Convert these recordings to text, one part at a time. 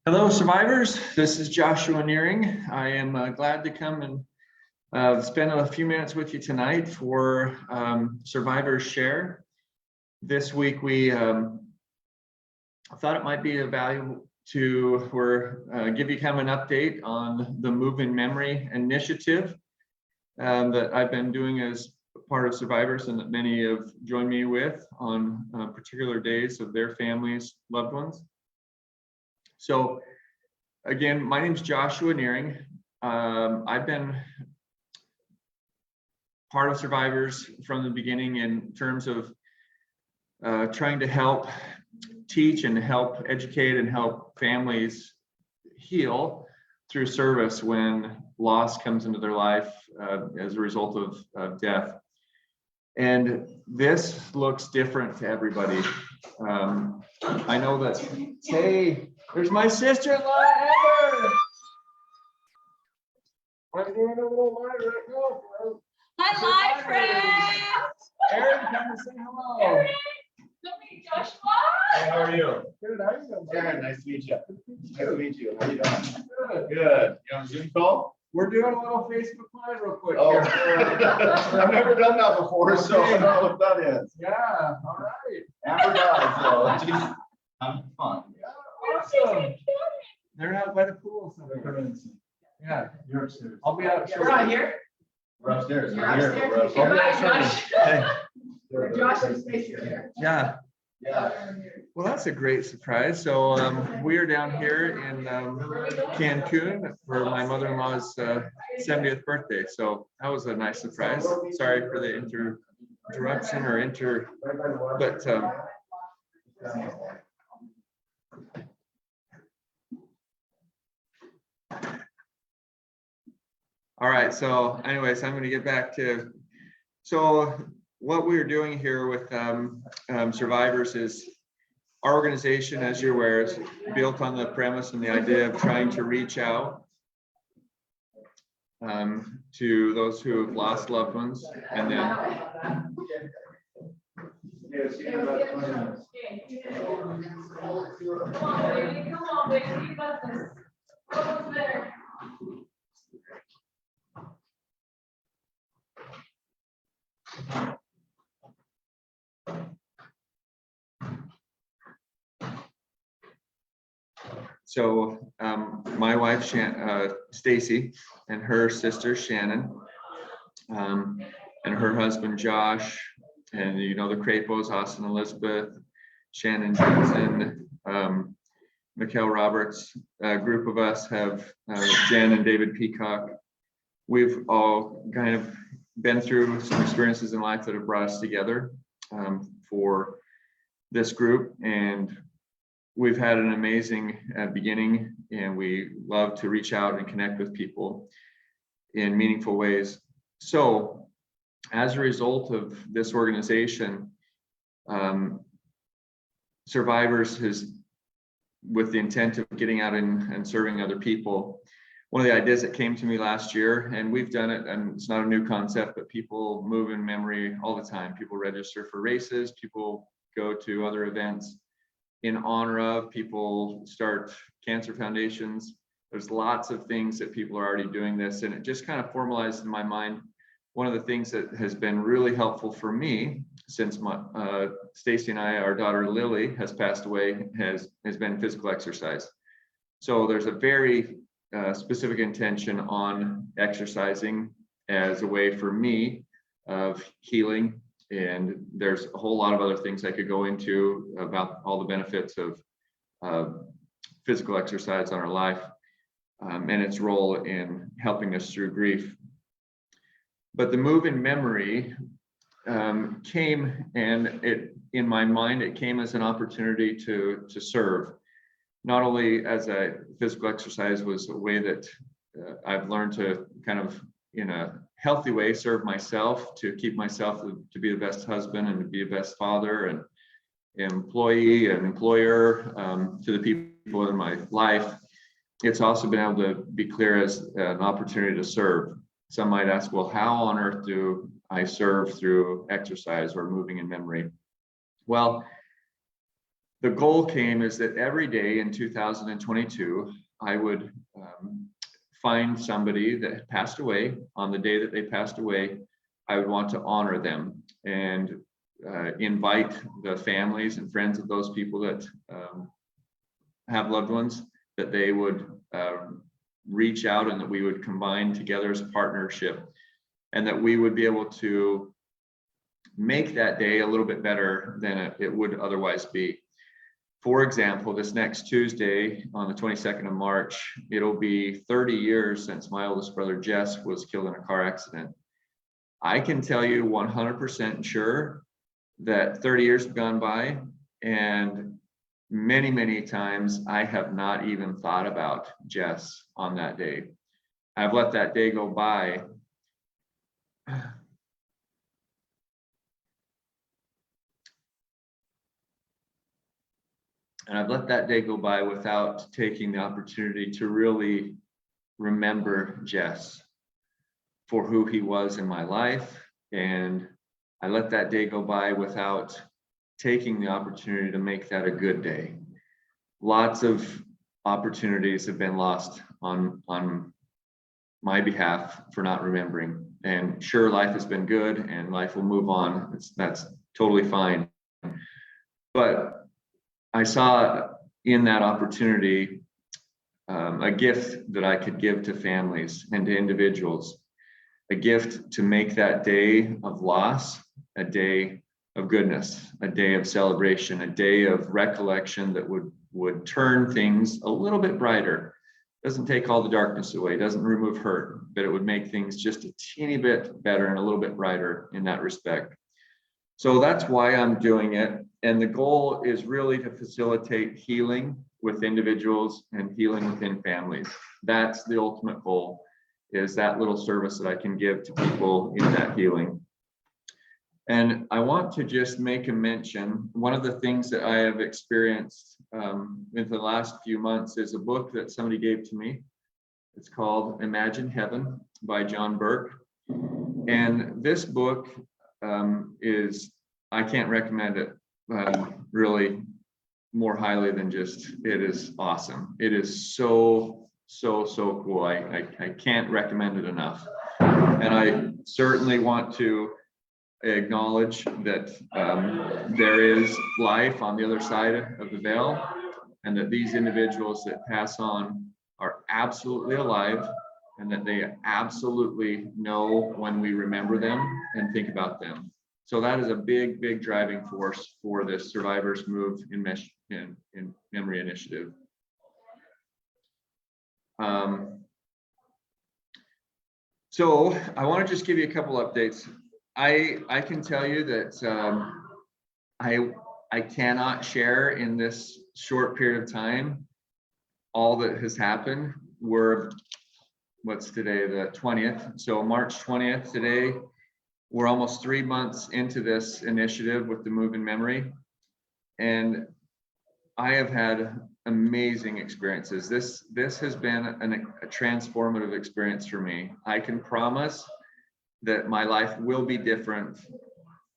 Hello, survivors. This is Joshua Nehring. I am glad to come and spend a few minutes with you tonight for Survivors Share. This week, we thought it might be of value to give you kind of an update on the Move in Memory initiative that I've been doing as part of Survivors and that many have joined me with on particular days of their families, loved ones. So again, my name is Joshua Nehring. I've been part of Survivors from the beginning in terms of trying to help teach and help educate and help families heal through service when loss comes into their life as a result of death. And this looks different to everybody. I know that, hey, there's my sister-in-law, Amber. I'm doing a little live right now. Hi, live friends. Erin, come and say hello. Erin, good to meet Joshua. Hey, how are you? Good, how are you? Aaron, nice to meet you. Nice to meet you. How are you doing? Good. Good. You on a Zoom call? We're doing a little Facebook Live real quick. Oh, here. I've never done that before, so I don't know what that is. Yeah, all right. Amber does, so geez, I'm fun. Yeah, awesome. They're out by the pool somewhere. Yeah, You're upstairs. I'll be out We're shortly. not here. We're upstairs. You're We're here. upstairs. We're You're upstairs. right, Hey, We're Josh's space here. yeah. Yeah. Well, that's a great surprise. So we are down here in Cancun for my mother-in-law's 70th birthday. So that was a nice surprise. Sorry for the interruption or but all right. So anyways, I'm going to get back to, so what we're doing here with Survivors is our organization, as you're aware, is built on the premise and the idea of trying to reach out to those who have lost loved ones, and then Come on, baby. You got this. Almost there. so my wife Stacy and her sister Shannon and her husband Josh, and you know the Crapos, Austin Elizabeth, Shannon Jensen, Mikhail Roberts, a group of us have Jen and David Peacock. We've all kind of been through some experiences in life that have brought us together for this group, and we've had an amazing beginning, and we love to reach out and connect with people in meaningful ways. So as a result of this organization, Survivors has, with the intent of getting out and serving other people, one of the ideas that came to me last year, and we've done it, and it's not a new concept, but people move in memory all the time. People register for races, people go to other events in honor of, people start cancer foundations. There's lots of things that people are already doing this, and it just kind of formalized in my mind. One of the things that has been really helpful for me since my Stacy and I, our daughter Lily has passed away, has been physical exercise. So there's a very specific intention on exercising as a way for me of healing. And there's a whole lot of other things I could go into about all the benefits of physical exercise on our life and its role in helping us through grief. But the Move in Memory came, and it, in my mind, it came as an opportunity to serve. Not only as a physical exercise was a way that I've learned to kind of, in a healthy way, serve myself, to keep myself to be the best husband and to be the best father and employee and employer to the people in my life. It's also been able to be clear as an opportunity to serve. Some might ask, well, how on earth do I serve through exercise or moving in memory? Well, the goal came is that every day in 2022, I would find somebody that had passed away. On the day that they passed away, I would want to honor them and invite the families and friends of those people that have loved ones, that they would reach out and that we would combine together as a partnership, and that we would be able to make that day a little bit better than it would otherwise be. For example, this next Tuesday on the 22nd of March, it'll be 30 years since my oldest brother Jess was killed in a car accident. I can tell you 100% sure that 30 years have gone by, and many, many times I have not even thought about Jess on that day. I've let that day go by. And I've let that day go by without taking the opportunity to really remember Jess for who he was in my life. And I let that day go by without taking the opportunity to make that a good day. Lots of opportunities have been lost on my behalf for not remembering. And sure, life has been good and life will move on. That's totally fine. But I saw in that opportunity a gift that I could give to families and to individuals, a gift to make that day of loss a day of goodness, a day of celebration, a day of recollection that would turn things a little bit brighter. Doesn't take all the darkness away, doesn't remove hurt, but it would make things just a teeny bit better and a little bit brighter in that respect. So that's why I'm doing it. And the goal is really to facilitate healing with individuals and healing within families. That's the ultimate goal, is that little service that I can give to people in that healing. And I want to just make a mention, one of the things that I have experienced in the last few months is a book that somebody gave to me. It's called Imagine Heaven by John Burke. And this book I can't recommend it really more highly than just, it is awesome. It is so cool. I can't recommend it enough. And I certainly want to acknowledge that there is life on the other side of the veil, and that these individuals that pass on are absolutely alive, and that they absolutely know when we remember them and think about them. So that is a big driving force for this Survivors Move in Memory initiative. So I want to just give you a couple updates. I can tell you that I cannot share in this short period of time all that has happened. What's today, the 20th? So March 20th today. We're almost 3 months into this initiative with the Move in Memory, and I have had amazing experiences. This has been a transformative experience for me. I can promise that my life will be different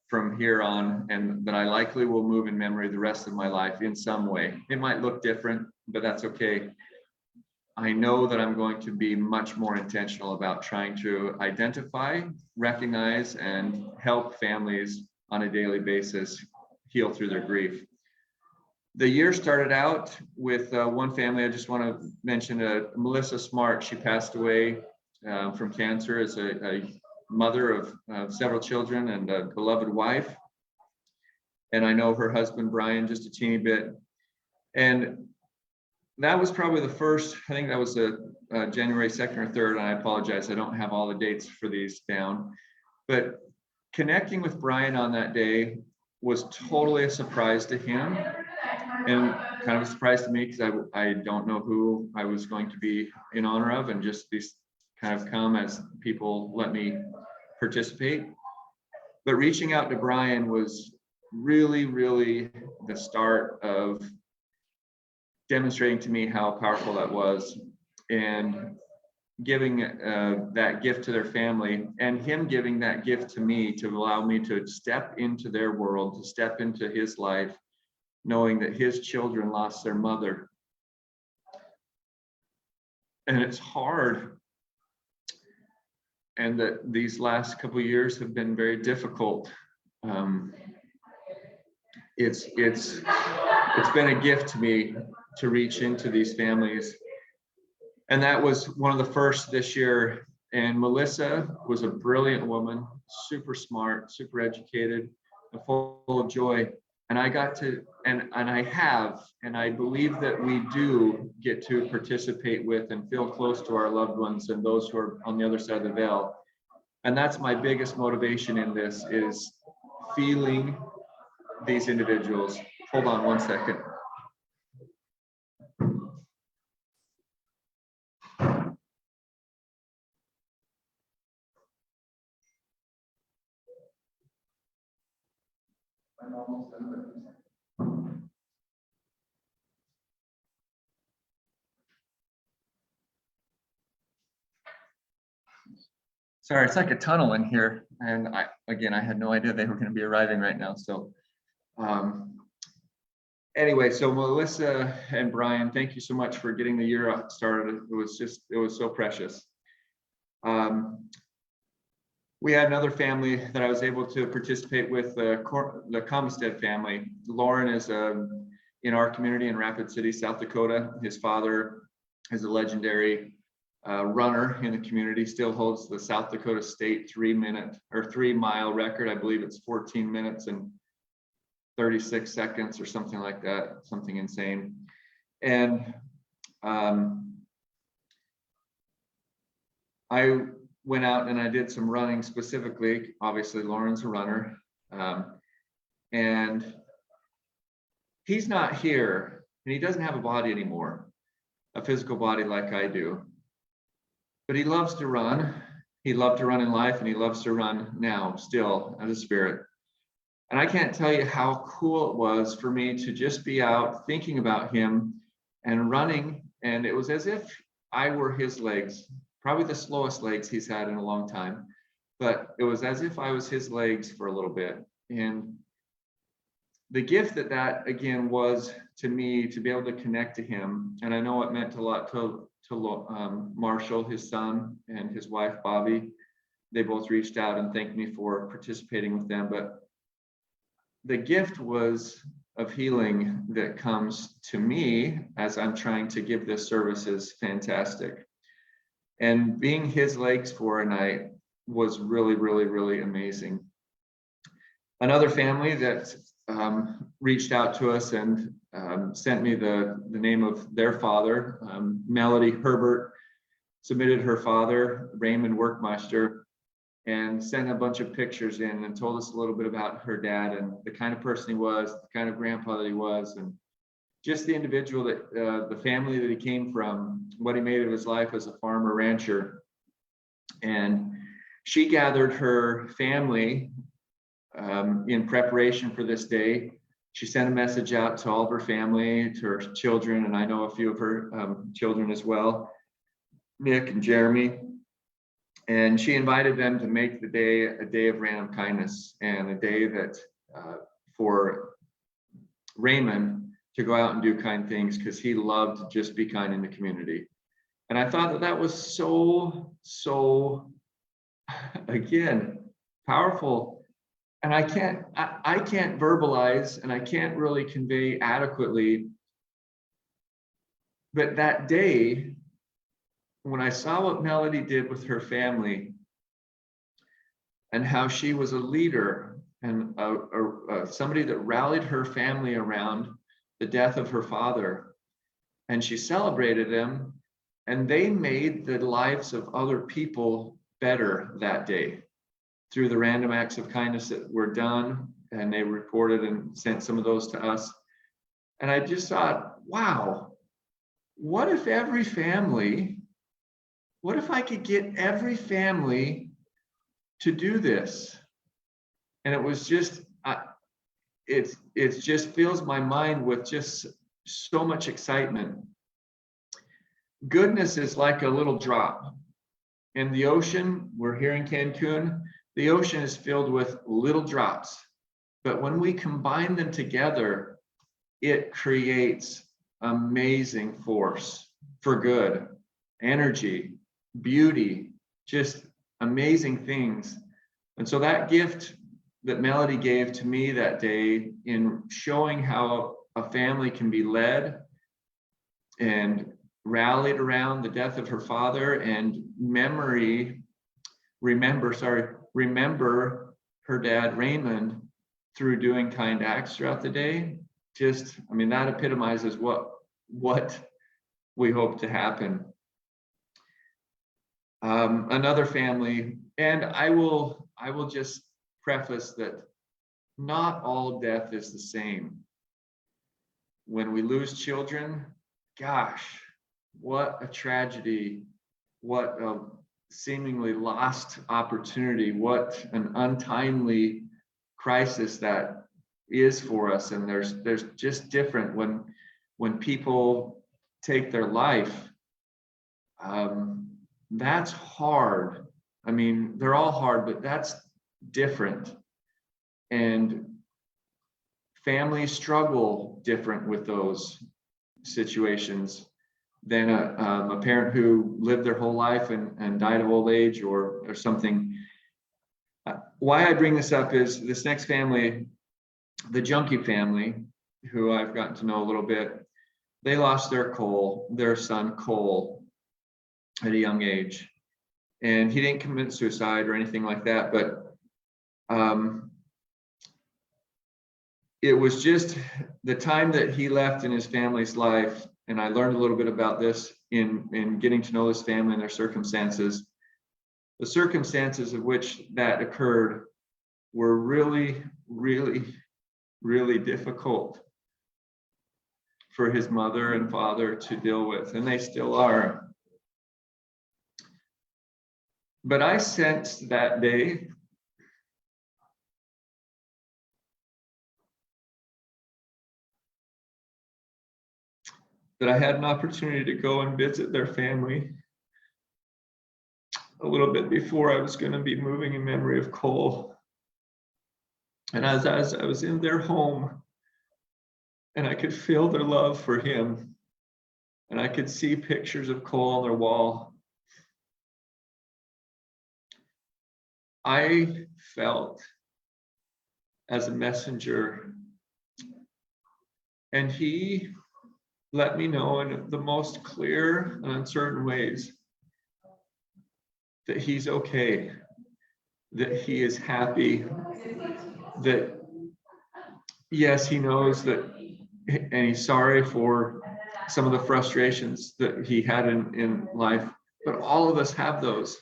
from here on, and that I likely will move in memory the rest of my life in some way. It might look different, but that's okay. I know that I'm going to be much more intentional about trying to identify, recognize, and help families on a daily basis heal through their grief. The year started out with one family. I just want to mention Melissa Smart. She passed away from cancer as a mother of several children and a beloved wife. And I know her husband, Brian, just a teeny bit. And that was probably the first, I think that was January 2nd or 3rd, and I apologize, I don't have all the dates for these down. But connecting with Brian on that day was totally a surprise to him, and kind of a surprise to me, because I don't know who I was going to be in honor of, and just these kind of come as people let me participate. But reaching out to Brian was really the start of demonstrating to me how powerful that was, and giving that gift to their family, and him giving that gift to me to allow me to step into their world, to step into his life, knowing that his children lost their mother. And it's hard. And that these last couple of years have been very difficult. It's been a gift to me to reach into these families. And that was one of the first this year. And Melissa was a brilliant woman, super smart, super educated, and full of joy. And I got to, and I believe that we do get to participate with and feel close to our loved ones and those who are on the other side of the veil. And that's my biggest motivation in this, is feeling these individuals. Hold on one second. I'm almost done. Sorry, it's like a tunnel in here. And I had no idea they were going to be arriving right now. So anyway, so Melissa and Brian, thank you so much for getting the year started. It was so precious. We had another family that I was able to participate with, the Comstead family. Lauren is in our community in Rapid City, South Dakota. His father is a legendary runner in the community, still holds the South Dakota State 3-mile record. I believe it's 14 minutes and 36 seconds or something like that, something insane. And I went out and I did some running specifically. Obviously, Lauren's a runner. And he's not here, and he doesn't have a body anymore, a physical body like I do. But he loves to run. He loved to run in life, and he loves to run now still as a spirit. And I can't tell you how cool it was for me to just be out thinking about him and running. And it was as if I were his legs, probably the slowest legs he's had in a long time. But it was as if I was his legs for a little bit. And the gift that again was to me, to be able to connect to him. And I know it meant a lot to Marshall, his son, and his wife, Bobby. They both reached out and thanked me for participating with them. But the gift was of healing that comes to me as I'm trying to give this service is fantastic. And being his legs for a night was really, really, really amazing. Another family that reached out to us and sent me the name of their father, Melody Herbert, submitted her father, Raymond Workmeister, and sent a bunch of pictures in and told us a little bit about her dad and the kind of person he was, the kind of grandpa that he was, and just the individual that the family that he came from, what he made of his life as a farmer rancher. And she gathered her family in preparation for this day. She sent a message out to all of her family, to her children, and I know a few of her children as well, Nick and Jeremy. And she invited them to make the day a day of random kindness, and a day that for Raymond to go out and do kind things, because he loved to just be kind in the community. And I thought that was so again, powerful. And I can't verbalize, and I can't really convey adequately. But that day, when I saw what Melody did with her family and how she was a leader and somebody that rallied her family around the death of her father, and she celebrated them, and they made the lives of other people better that day through the random acts of kindness that were done, and they reported and sent some of those to us. And I just thought, wow, what if I could get every family to do this? And it was just, it just fills my mind with just so much excitement. Goodness is like a little drop. In the ocean, we're here in Cancun, the ocean is filled with little drops. But when we combine them together, it creates amazing force for good, energy, beauty, just amazing things. And so that gift that Melody gave to me that day in showing how a family can be led and rallied around the death of her father and remember her dad Raymond through doing kind acts throughout the day. Just, I mean, that epitomizes what we hope to happen. Another family, and I will just preface that not all death is the same. When we lose children, gosh, what a tragedy, what a seemingly lost opportunity, what an untimely crisis that is for us. And there's just different when people take their life. That's hard. I mean, they're all hard, but that's different. And families struggle different with those situations than a parent who lived their whole life and died of old age or something. Why I bring this up is this next family, the Junkie family, who I've gotten to know a little bit. They lost their son Cole, at a young age, and he didn't commit suicide or anything like that, but it was just the time that he left in his family's life. And I learned a little bit about this in getting to know this family and their circumstances. The circumstances of which that occurred were really, really, really difficult for his mother and father to deal with, and they still are. But I sensed that day that I had an opportunity to go and visit their family a little bit before I was going to be moving in memory of Cole. And as I was in their home, and I could feel their love for him, and I could see pictures of Cole on their wall, I felt as a messenger, and he let me know in the most clear and uncertain ways that he's okay, that he is happy, that yes, he knows that, and he's sorry for some of the frustrations that he had in life, but all of us have those.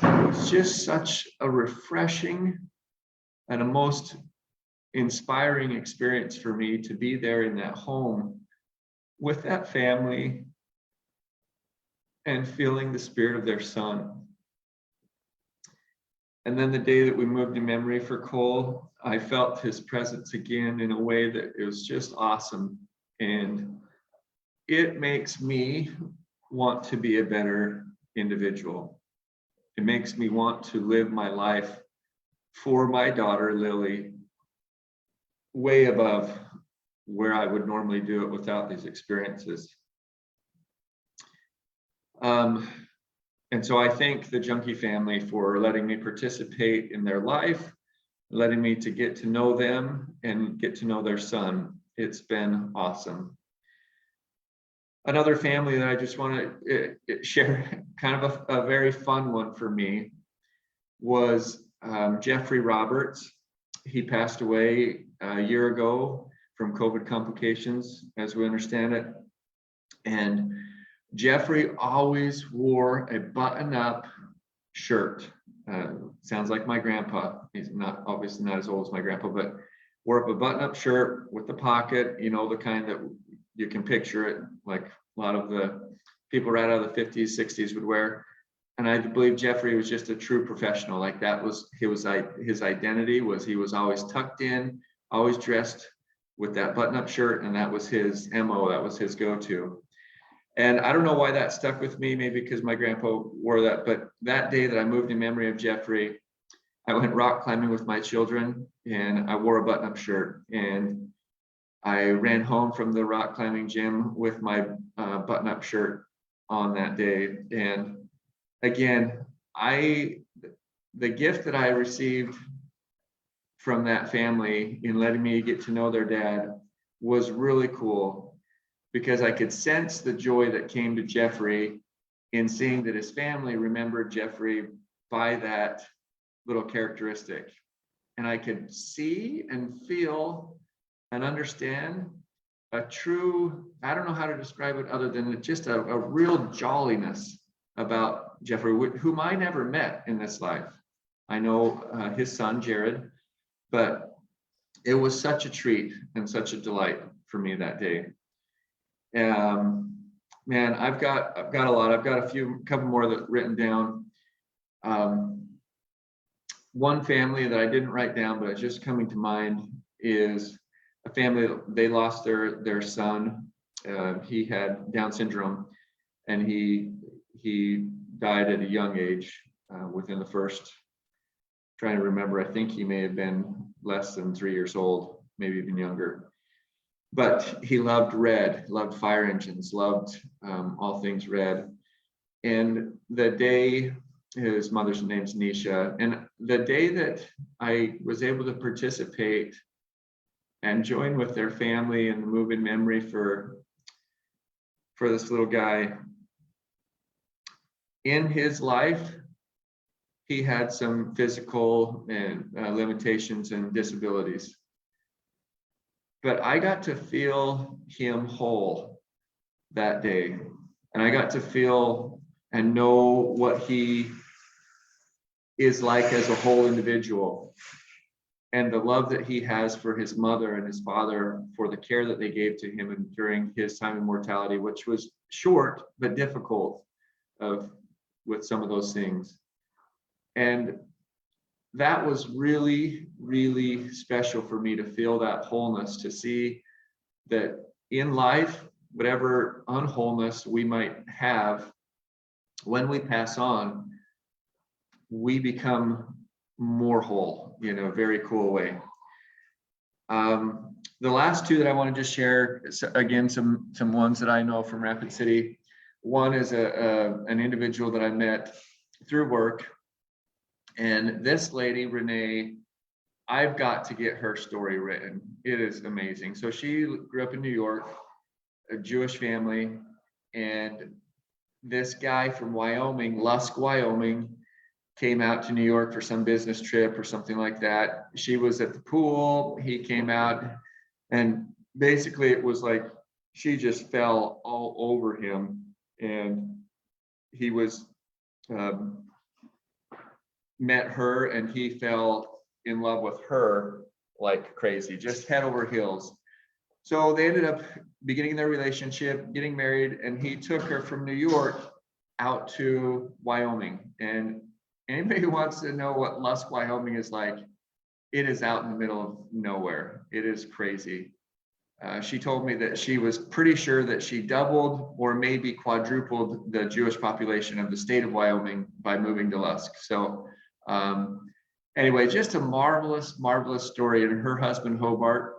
It was just such a refreshing and a most inspiring experience for me to be there in that home with that family and feeling the spirit of their son. And then the day that we moved in memory for Cole, I felt his presence again in a way that it was just awesome. And it makes me want to be a better individual. It makes me want to live my life for my daughter, Lily, way above where I would normally do it without these experiences. And so I thank the Junkie family for letting me participate in their life, letting me to get to know them and get to know their son. It's been awesome. Another family that I just want to share, kind of a very fun one for me, was Jeffrey Roberts. He passed away a year ago from COVID complications, as we understand it. And Jeffrey always wore a button-up shirt. Sounds like my grandpa. He's obviously not as old as my grandpa, but wore up a button-up shirt with the pocket, you know, the kind that you can picture it, like a lot of the people right out of the 50s, 60s would wear. And I believe Jeffrey was just a true professional. Like his identity was he was always tucked in, always dressed with that button-up shirt, and that was his MO, that was his go-to. And I don't know why that stuck with me, maybe because my grandpa wore that, but that day that I moved in memory of Jeffrey, I went rock climbing with my children and I wore a button-up shirt. And I ran home from the rock climbing gym with my button-up shirt on that day. And again, the gift that I received from that family in letting me get to know their dad was really cool, because I could sense the joy that came to Jeffrey in seeing that his family remembered Jeffrey by that little characteristic. And I could see and feel and understand a true, I don't know how to describe it other than just a real jolliness about Jeffrey, whom I never met in this life. I know his son, Jared, but it was such a treat and such a delight for me that day. Man, I've got a lot. I've got a couple more that written down. One family that I didn't write down, but it's just coming to mind, is a family. They lost their son. He had Down syndrome, and he died at a young age. Within the first, trying to remember, I think he may have been less than 3 years old, maybe even younger. But he loved red, loved fire engines, loved all things red. And the day, his mother's name's Nisha, and the day that I was able to participate and join with their family in the move in memory for this little guy, in his life, he had some physical and limitations and disabilities. But I got to feel him whole that day. And I got to feel and know what he is like as a whole individual. And the love that he has for his mother and his father, for the care that they gave to him and during his time in mortality, which was short but difficult with some of those things. And that was really, really special for me to feel that wholeness, to see that in life, whatever unwholeness we might have, when we pass on, we become more whole in a very cool way. The last two that I want to just share, again, some ones that I know from Rapid City. One is an individual that I met through work. And this lady, Renee, I've got to get her story written. It is amazing. So she grew up in New York, a Jewish family, and this guy from Wyoming, Lusk, Wyoming, came out to New York for some business trip or something like that. She was at the pool, he came out, and basically it was like she just fell all over him, and he was met her, and he fell in love with her like crazy, just head over heels. So they ended up beginning their relationship, getting married, and he took her from New York out to Wyoming. And anybody who wants to know what Lusk, Wyoming is like, it is out in the middle of nowhere. It is crazy. She told me that she was pretty sure that she doubled or maybe quadrupled the Jewish population of the state of Wyoming by moving to Lusk. So anyway, just a marvelous, marvelous story. And her husband, Hobart,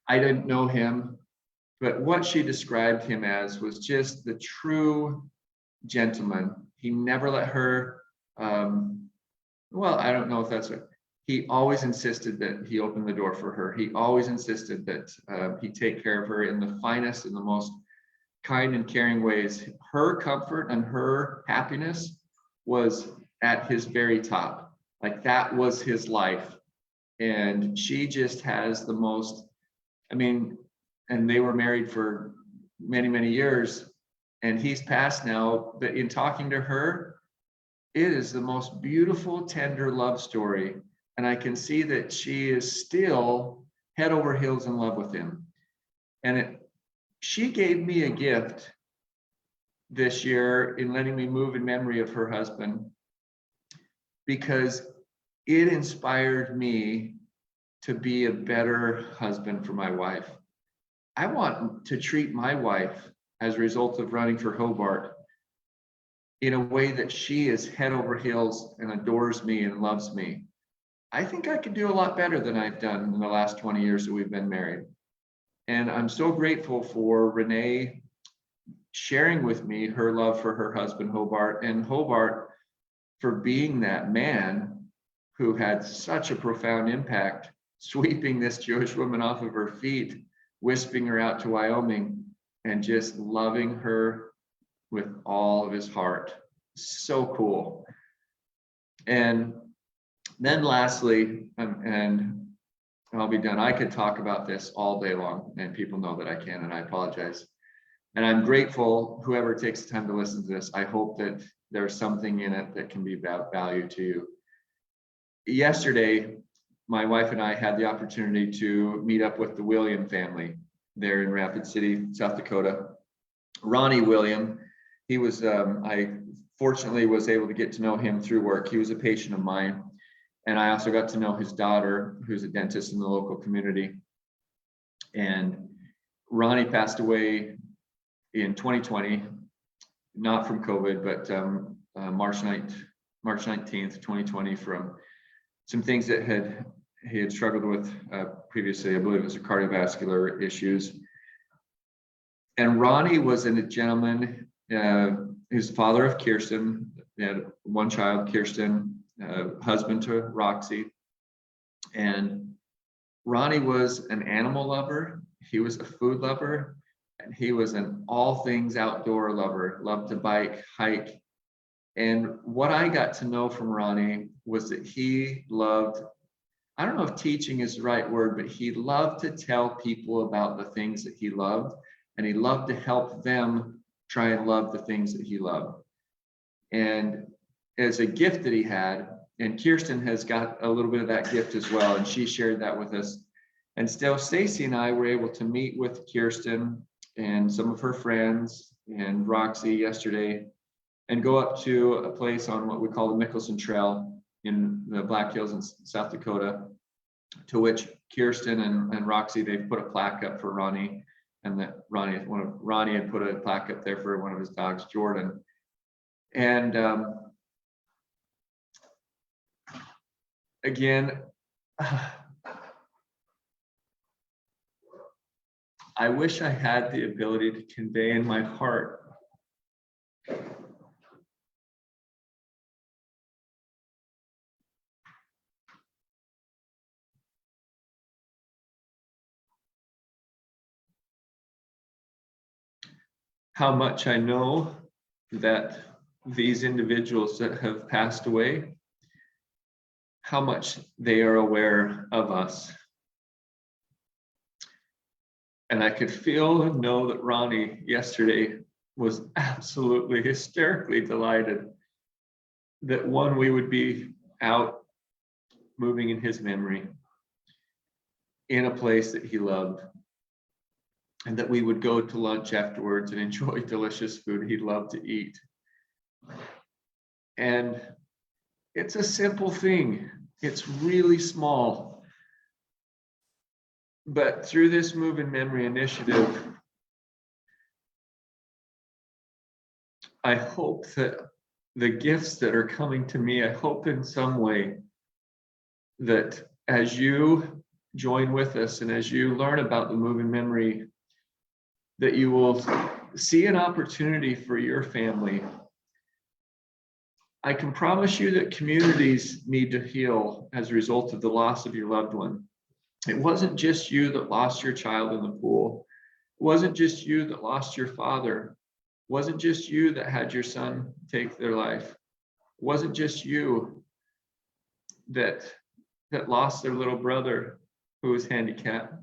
I didn't know him, but what she described him as was just the true gentleman. He never let her, well, I don't know if that's what, he always insisted that he opened the door for her. He always insisted that he take care of her in the finest and the most kind and caring ways. Her comfort and her happiness was at his very top. Like that was his life. And she just has the most, I mean, and they were married for many, many years, and he's passed now, but in talking to her, it is the most beautiful, tender love story. And I can see that she is still head over heels in love with him. And she gave me a gift this year in letting me move in memory of her husband, because it inspired me to be a better husband for my wife. I want to treat my wife, as a result of running for Hobart, in a way that she is head over heels and adores me and loves me. I think I could do a lot better than I've done in the last 20 years that we've been married. And I'm so grateful for Renee sharing with me her love for her husband, Hobart, and Hobart for being that man who had such a profound impact, sweeping this Jewish woman off of her feet, wisping her out to Wyoming, and just loving her with all of his heart. So cool. And then lastly, and I'll be done. I could talk about this all day long, and people know that I can, and I apologize. And I'm grateful, whoever takes the time to listen to this, I hope that there's something in it that can be about value to you. Yesterday, my wife and I had the opportunity to meet up with the William family there in Rapid City, South Dakota. Ronnie William, he was, I fortunately was able to get to know him through work. He was a patient of mine. And I also got to know his daughter, who's a dentist in the local community. And Ronnie passed away in 2020, not from COVID, but March 19th, 2020, from some things that he had struggled with previously. I believe it was cardiovascular issues. And Ronnie was a gentleman, he's the father of Kirsten. They had one child, Kirsten, husband to Roxy. And Ronnie was an animal lover. He was a food lover. And he was an all things outdoor lover, loved to bike, hike. And what I got to know from Ronnie was that he loved, I don't know if teaching is the right word, but he loved to tell people about the things that he loved. And he loved to help them try and love the things that he loved. And as a gift that he had, and Kirsten has got a little bit of that gift as well, and she shared that with us. And still, Stacy and I were able to meet with Kirsten and some of her friends and Roxy yesterday, and go up to a place on what we call the Mickelson Trail in the Black Hills in South Dakota, to which Kirsten and Roxy, they've put a plaque up for Ronnie, and that Ronnie had put a plaque up there for one of his dogs, Jordan. And again, I wish I had the ability to convey in my heart how much I know that these individuals that have passed away, how much they are aware of us. And I could feel and know that Ronnie yesterday was absolutely hysterically delighted that one, we would be out moving in his memory in a place that he loved, and that we would go to lunch afterwards and enjoy delicious food he loved to eat. And it's a simple thing. It's really small. But through this Move in Memory initiative, I hope that the gifts that are coming to me, I hope in some way that as you join with us and as you learn about the Move in Memory, that you will see an opportunity for your family. I can promise you that communities need to heal as a result of the loss of your loved one. It wasn't just you that lost your child in the pool. It wasn't just you that lost your father. It wasn't just you that had your son take their life. It wasn't just you that lost their little brother who was handicapped.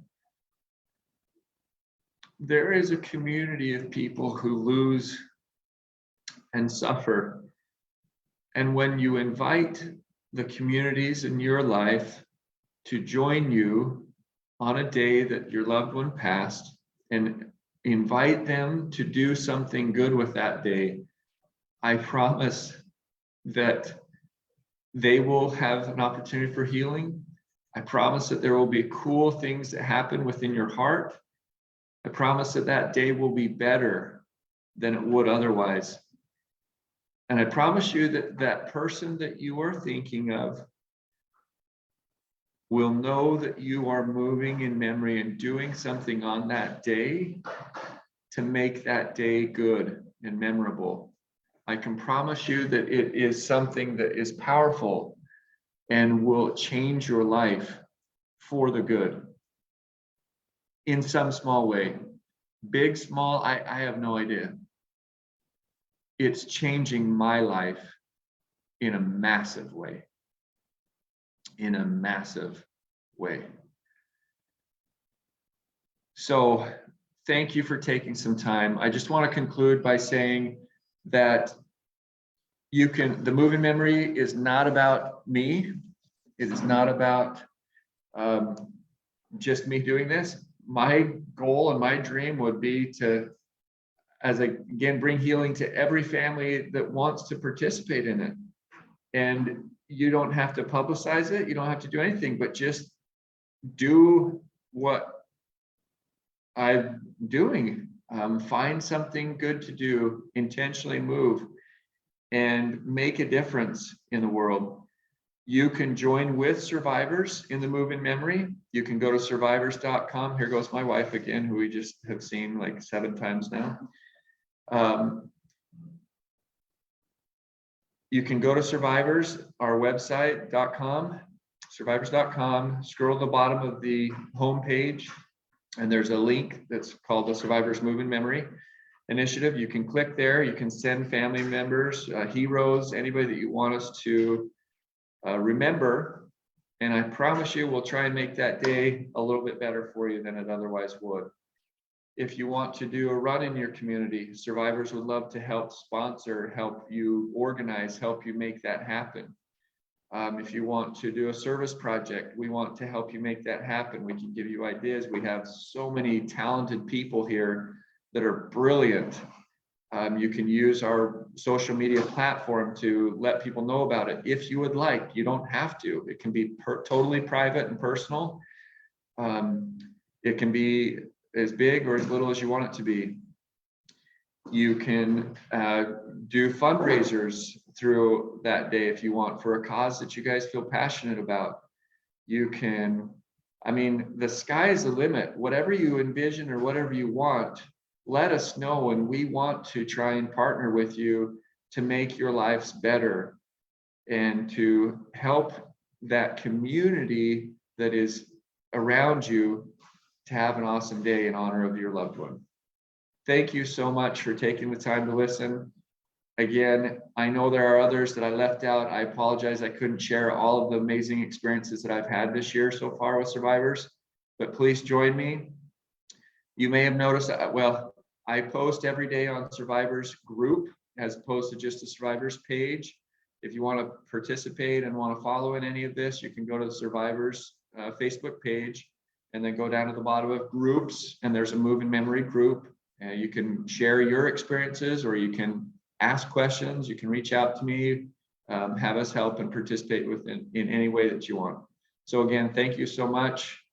There is a community of people who lose and suffer. And when you invite the communities in your life to join you on a day that your loved one passed, and invite them to do something good with that day, I promise that they will have an opportunity for healing. I promise that there will be cool things that happen within your heart. I promise that that day will be better than it would otherwise. And I promise you that that person that you are thinking of, will know that you are moving in memory and doing something on that day to make that day good and memorable. I can promise you that it is something that is powerful and will change your life for the good in some small way. Big, small, I have no idea. It's changing my life in a massive way. In a massive way. So thank you for taking some time. I just want to conclude by saying that the moving memory is not about me. It is not about just me doing this. My goal and my dream would be to, again, bring healing to every family that wants to participate in it. And you don't have to publicize it. You don't have to do anything, but just do what I'm doing. Find something good to do, intentionally move, and make a difference in the world. You can join with survivors in the Move in Memory. You can go to survivors.com. Here goes my wife again, who we just have seen like 7 times now. You can go to Survivors, our website.com, survivors.com, scroll to the bottom of the homepage, and there's a link that's called the Survivors Move in Memory Initiative. You can click there. You can send family members, heroes, anybody that you want us to remember. And I promise you, we'll try and make that day a little bit better for you than it otherwise would. If you want to do a run in your community, Survivors would love to help sponsor, help you organize, help you make that happen. If you want to do a service project, we want to help you make that happen. We can give you ideas. We have so many talented people here that are brilliant. You can use our social media platform to let people know about it if you would like. You don't have to. It can be totally private and personal. It can be as big or as little as you want it to be. You can do fundraisers through that day if you want for a cause that you guys feel passionate about. You can, I mean, the sky is the limit. Whatever you envision or whatever you want, let us know, and we want to try and partner with you to make your lives better and to help that community that is around you to have an awesome day in honor of your loved one. Thank you so much for taking the time to listen. Again, I know there are others that I left out. I apologize. I couldn't share all of the amazing experiences that I've had this year so far with Survivors, but please join me. You may have noticed, well, I post every day on Survivors group as opposed to just a Survivors page. If you want to participate and want to follow in any of this, you can go to the Survivors Facebook page and then go down to the bottom of groups, and there's a Move in Memory group. You can share your experiences, or you can ask questions. You can reach out to me, have us help and participate in any way that you want. So again, thank you so much.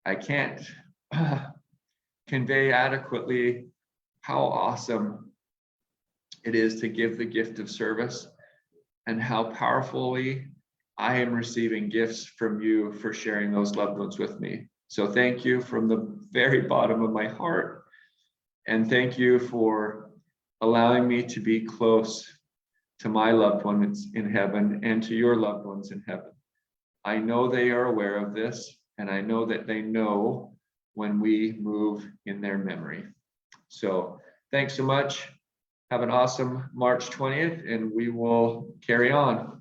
I can't convey adequately how awesome it is to give the gift of service and how powerfully I am receiving gifts from you for sharing those loved ones with me. So thank you from the very bottom of my heart. And thank you for allowing me to be close to my loved ones in heaven and to your loved ones in heaven. I know they are aware of this, and I know that they know when we move in their memory. So thanks so much. Have an awesome March 20th, and we will carry on.